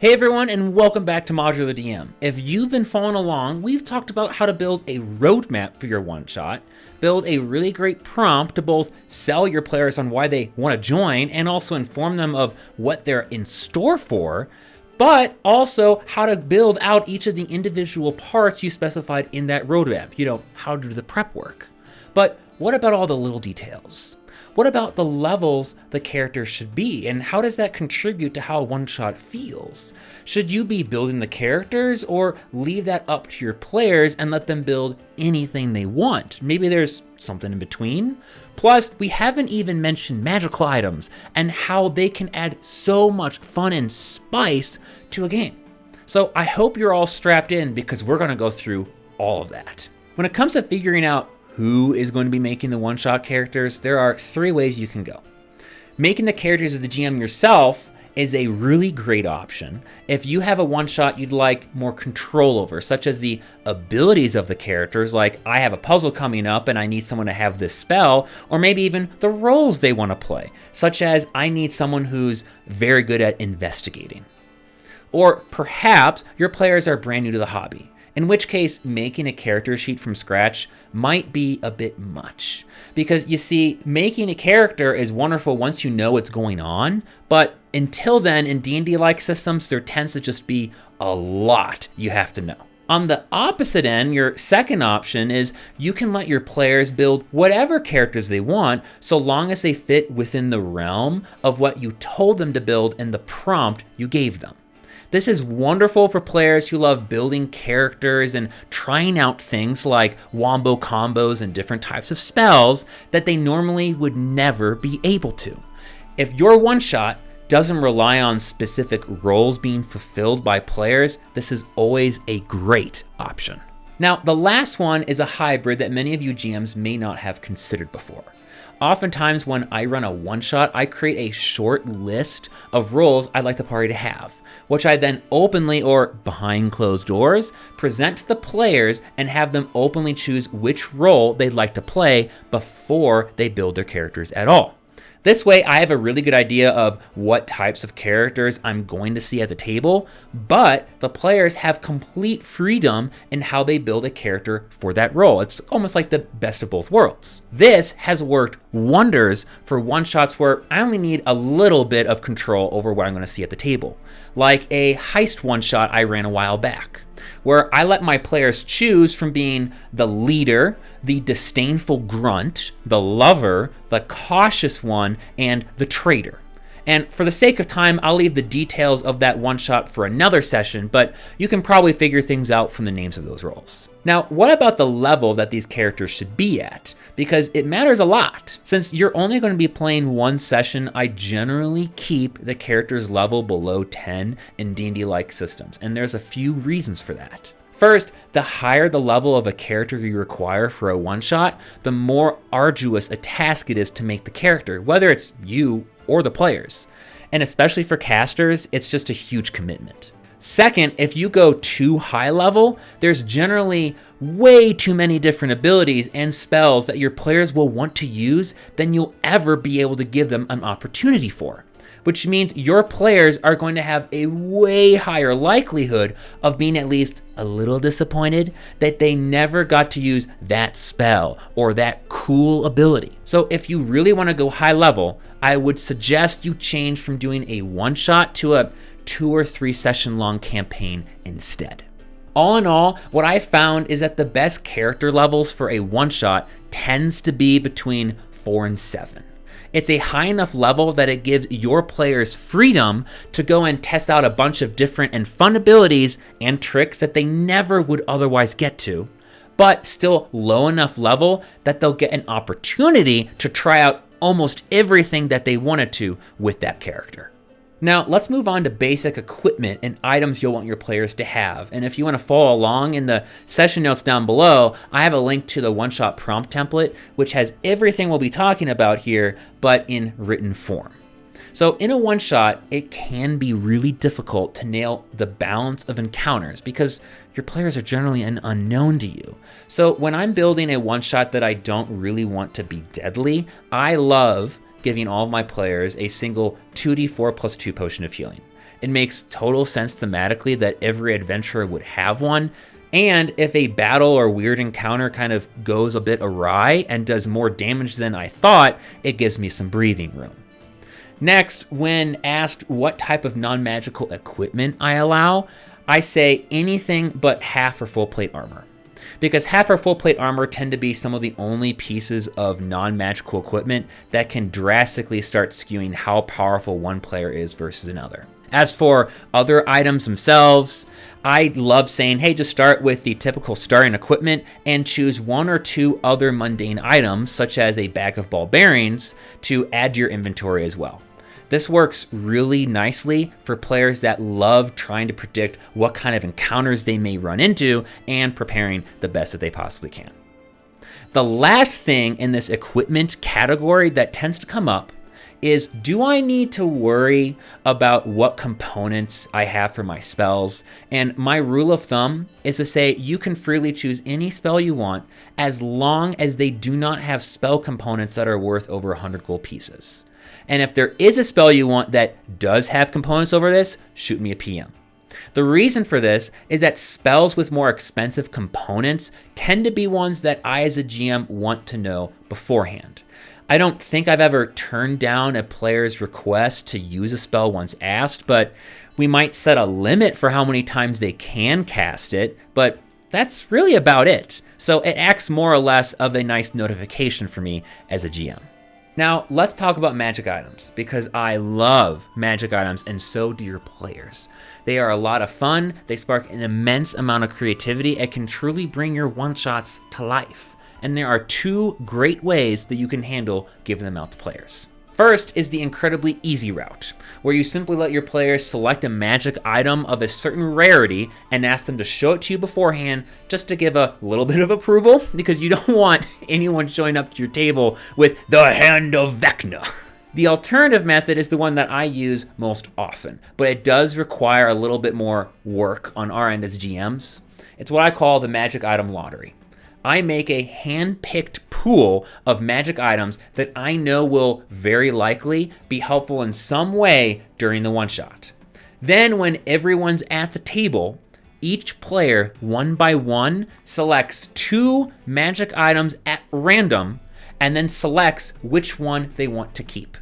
Hey everyone, and welcome back to Modular DM. If you've been following along, we've talked about how to build a roadmap for your one-shot, build a really great prompt to both sell your players on why they want to join and also inform them of what they're in store for, but also how to build out each of the individual parts you specified in that roadmap. You know, how to do the prep work. But what about all the little details? What about the levels the characters should be, and how does that contribute to how one-shot feels? Should you be building the characters or leave that up to your players and let them build anything they want? Maybe there's something in between. Plus, we haven't even mentioned magical items and how they can add so much fun and spice to a game. So I hope you're all strapped in because we're gonna go through all of that. When it comes to figuring out who is going to be making the one-shot characters, there are three ways you can go. Making the characters as the GM yourself is a really great option if you have a one-shot you'd like more control over, such as the abilities of the characters, like I have a puzzle coming up and I need someone to have this spell, or maybe even the roles they want to play, such as I need someone who's very good at investigating. Or perhaps your players are brand new to the hobby, in which case making a character sheet from scratch might be a bit much. Because you see, making a character is wonderful once you know what's going on, but until then in D&D-like systems, there tends to just be a lot you have to know. On the opposite end, your second option is you can let your players build whatever characters they want so long as they fit within the realm of what you told them to build in the prompt you gave them. This is wonderful for players who love building characters and trying out things like wombo combos and different types of spells that they normally would never be able to. If your one-shot doesn't rely on specific roles being fulfilled by players, this is always a great option. Now, the last one is a hybrid that many of you GMs may not have considered before. Oftentimes when I run a one-shot, I create a short list of roles I'd like the party to have, which I then openly or behind closed doors present to the players and have them openly choose which role they'd like to play before they build their characters at all. This way, I have a really good idea of what types of characters I'm going to see at the table, but the players have complete freedom in how they build a character for that role. It's almost like the best of both worlds. This has worked wonders for one-shots where I only need a little bit of control over what I'm going to see at the table, like a heist one-shot I ran a while back, where I let my players choose from being the leader, the disdainful grunt, the lover, the cautious one, and the traitor. And for the sake of time, I'll leave the details of that one-shot for another session, but you can probably figure things out from the names of those roles. Now, what about the level that these characters should be at? Because it matters a lot. Since you're only going to be playing one session, I generally keep the character's level below 10 in D&D-like systems, and there's a few reasons for that. First, the higher the level of a character you require for a one-shot, the more arduous a task it is to make the character, whether it's you or the players. And especially for casters, it's just a huge commitment. Second, if you go too high level, there's generally way too many different abilities and spells that your players will want to use than you'll ever be able to give them an opportunity for, which means your players are going to have a way higher likelihood of being at least a little disappointed that they never got to use that spell or that cool ability. So if you really want to go high level, I would suggest you change from doing a one-shot to a 2 or 3 session long campaign instead. All in all, what I found is that the best character levels for a one-shot tends to be between 4 and 7. It's a high enough level that it gives your players freedom to go and test out a bunch of different and fun abilities and tricks that they never would otherwise get to, but still low enough level that they'll get an opportunity to try out almost everything that they wanted to with that character. Now, let's move on to basic equipment and items you'll want your players to have. And if you want to follow along in the session notes down below, I have a link to the one-shot prompt template, which has everything we'll be talking about here, but in written form. So in a one-shot, it can be really difficult to nail the balance of encounters because your players are generally an unknown to you. So when I'm building a one-shot that I don't really want to be deadly, I love giving all of my players a single 2d4 plus 2 potion of healing. It makes total sense thematically that every adventurer would have one. And if a battle or weird encounter kind of goes a bit awry and does more damage than I thought, it gives me some breathing room. Next, when asked what type of non-magical equipment I allow, I say anything but half or full plate armor. Because half or full plate armor tend to be some of the only pieces of non-magical equipment that can drastically start skewing how powerful one player is versus another. As for other items themselves, I love saying, hey, just start with the typical starting equipment and choose one or two other mundane items, such as a bag of ball bearings, to add to your inventory as well. This works really nicely for players that love trying to predict what kind of encounters they may run into and preparing the best that they possibly can. The last thing in this equipment category that tends to come up is, do I need to worry about what components I have for my spells? And my rule of thumb is to say you can freely choose any spell you want as long as they do not have spell components that are worth over 100 gold pieces. And if there is a spell you want that does have components over this, shoot me a PM. The reason for this is that spells with more expensive components tend to be ones that I as a GM want to know beforehand. I don't think I've ever turned down a player's request to use a spell once asked, but we might set a limit for how many times they can cast it, but that's really about it. So it acts more or less of a nice notification for me as a GM. Now, let's talk about magic items, because I love magic items and so do your players. They are a lot of fun, they spark an immense amount of creativity, and can truly bring your one-shots to life. And there are two great ways that you can handle giving them out to players. First is the incredibly easy route, where you simply let your players select a magic item of a certain rarity and ask them to show it to you beforehand just to give a little bit of approval, because you don't want anyone showing up to your table with the Hand of Vecna. The alternative method is the one that I use most often, but it does require a little bit more work on our end as GMs. It's what I call the magic item lottery. I make a hand-picked pool of magic items that I know will very likely be helpful in some way during the one-shot. Then when everyone's at the table, each player, one by one, selects two magic items at random and then selects which one they want to keep.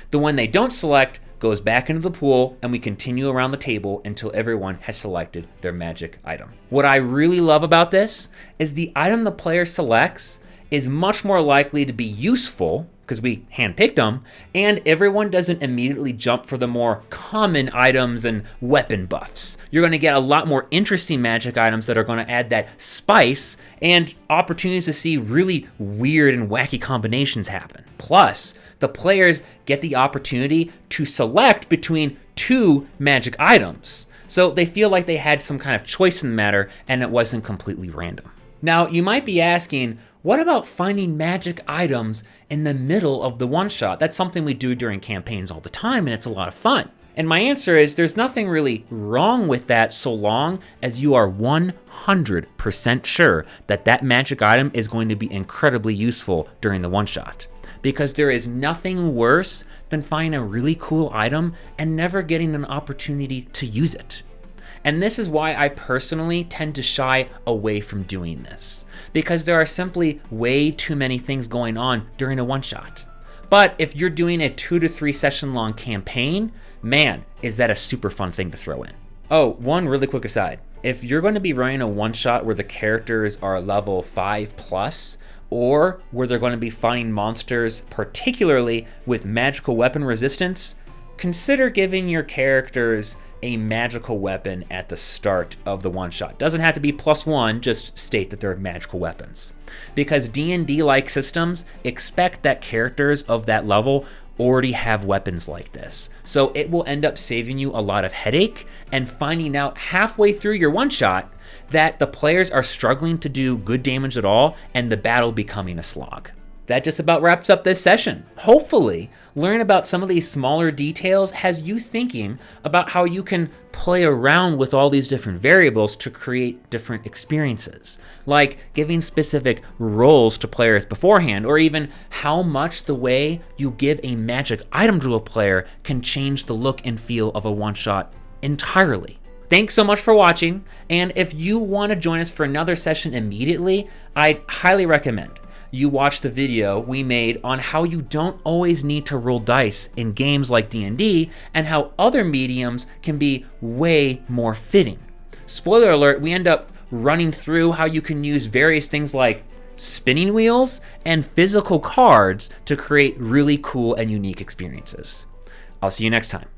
The one they don't select goes back into the pool, and we continue around the table until everyone has selected their magic item. What I really love about this is the item the player selects is much more likely to be useful, because we handpicked them, and everyone doesn't immediately jump for the more common items and weapon buffs. You're going to get a lot more interesting magic items that are going to add that spice and opportunities to see really weird and wacky combinations happen. Plus, the players get the opportunity to select between two magic items, so they feel like they had some kind of choice in the matter and it wasn't completely random. Now, you might be asking, what about finding magic items in the middle of the one-shot? That's something we do during campaigns all the time, and it's a lot of fun. And my answer is there's nothing really wrong with that so long as you are 100% sure that that magic item is going to be incredibly useful during the one-shot. Because there is nothing worse than finding a really cool item and never getting an opportunity to use it. And this is why I personally tend to shy away from doing this, because there are simply way too many things going on during a one-shot. But if you're doing a 2 to 3 session long campaign, man, is that a super fun thing to throw in. Oh, one really quick aside. If you're going to be running a one-shot where the characters are level 5+, or where they're going to be fighting monsters, particularly with magical weapon resistance, consider giving your characters a magical weapon at the start of the one-shot. Doesn't have to be +1, just state that they're magical weapons. Because D&D-like systems expect that characters of that level already have weapons like this. So it will end up saving you a lot of headache and finding out halfway through your one-shot that the players are struggling to do good damage at all and the battle becoming a slog. That just about wraps up this session. Hopefully, learn about some of these smaller details has you thinking about how you can play around with all these different variables to create different experiences, like giving specific roles to players beforehand, or even how much the way you give a magic item to a player can change the look and feel of a one-shot entirely. Thanks so much for watching, and if you want to join us for another session immediately, I'd highly recommend you watch the video we made on how you don't always need to roll dice in games like D&D and how other mediums can be way more fitting. Spoiler alert, we end up running through how you can use various things like spinning wheels and physical cards to create really cool and unique experiences. I'll see you next time.